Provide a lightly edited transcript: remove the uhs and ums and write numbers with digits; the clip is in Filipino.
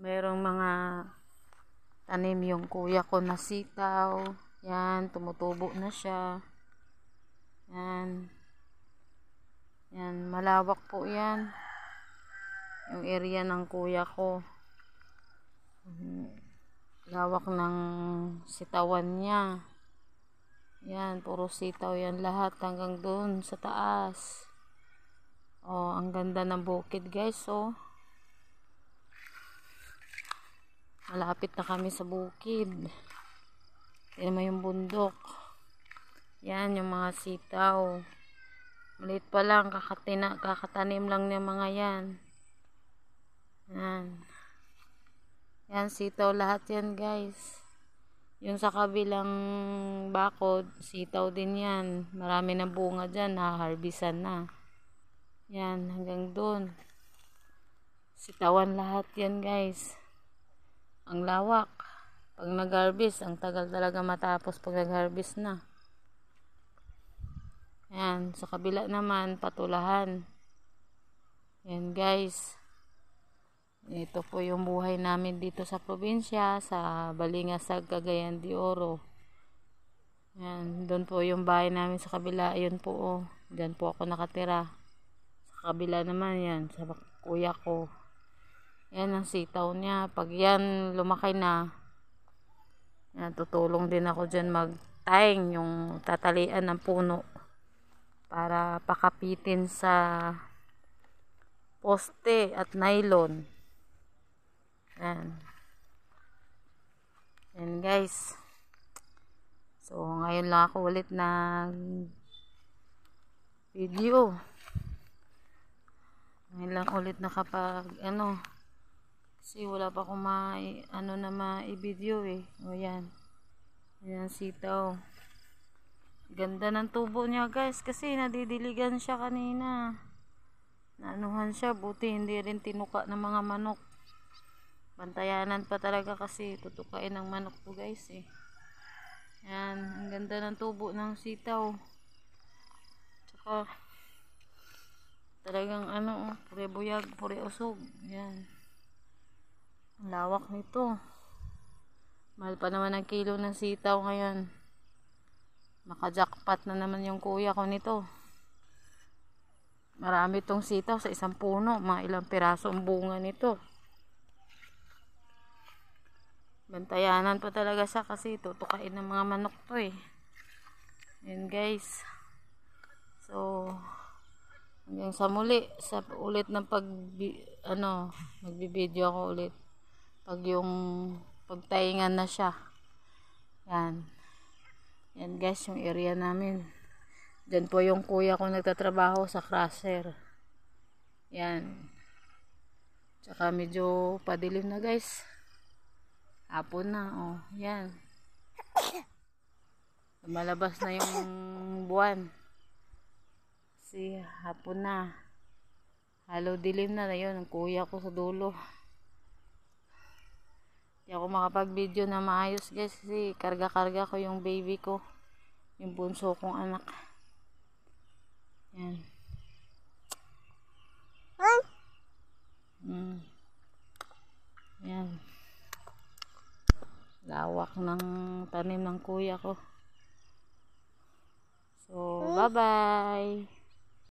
Merong mga tanim yung kuya ko na sitaw. Yan, tumutubo na siya. Yan. Yan, malawak po yan. Yung area ng kuya ko. Lawak ng sitawan niya. Yan, puro sitaw yan lahat hanggang doon sa taas. Oh, ang ganda ng bukid, guys. Oh. Malapit na kami sa bukid. Tignan mo yung bundok. Yan, yung mga sitaw. Maliit pa lang, kakatanim lang ng mga yan. Yan. Yan, sitaw lahat yan, guys. Yung sa kabilang bakod, sitaw din yan. Marami ng bunga dyan, naharbisan na. Yan, hanggang doon. Sitawan lahat yan, guys. Ang lawak. Pag nag-harvest, ang tagal talaga matapos pag nag-harvest na. Yan, sa kabila naman, patulahan. Yan, guys. Ito po yung buhay namin dito sa probinsya, sa Balingasag, Cagayan de Oro. Yan, doon po yung bahay namin sa kabila. Ayun po, oh. Diyan po ako nakatira. Sa kabila naman yan, sa kuya ko. Yan ang sitaw niya. Pag yan lumaki na, yan, tutulong din ako dyan mag-tying, yung tatalian ng puno para pakapitin sa poste at nylon. Yan. Yan, guys. So, ngayon lang ako ulit nag video. Ngayon lang ulit nakapag kasi wala pa akong ma-video eh. O yan. Yan sitaw. Ganda ng tubo niya, guys, kasi nadidiligan siya kanina. Naanuhan siya, buti hindi rin tinuka ng mga manok. Bantayanan pa talaga kasi tutukain ng manok to, guys eh. Yan, ang ganda ng tubo ng sitaw. Tsaka talagang pure buyag, pure usog. Yan. Ang lawak nito. Mahal pa naman ang kilo ng sitaw ngayon. Naka-jackpot na naman yung kuya ko nito. Marami tong sitaw sa isang puno. Mga ilang piraso ang bunga nito. Bantayanan pa talaga siya kasi tutukain ng mga manok to eh. Yan, guys. So, hanggang sa muli. Sa ulit ng magbibideo ako ulit. Pag yung pagtaingan na siya. Yan. Yan, guys, yung area namin. Diyan po yung kuya ko nagtatrabaho sa crusher. Yan. Tsaka medyo padilim na, guys. Hapon na, oh. Yan. Lumalabas na yung buwan. Kasi hapon na. Halo dilim na yun. Ang kuya ko sa dulo. Hindi ako makapag-video na maayos, guys, kasi karga-karga ko yung baby ko, yung bunso kong anak. Yan. Yan. Lawak ng tanim ng kuya ko. So, bye-bye.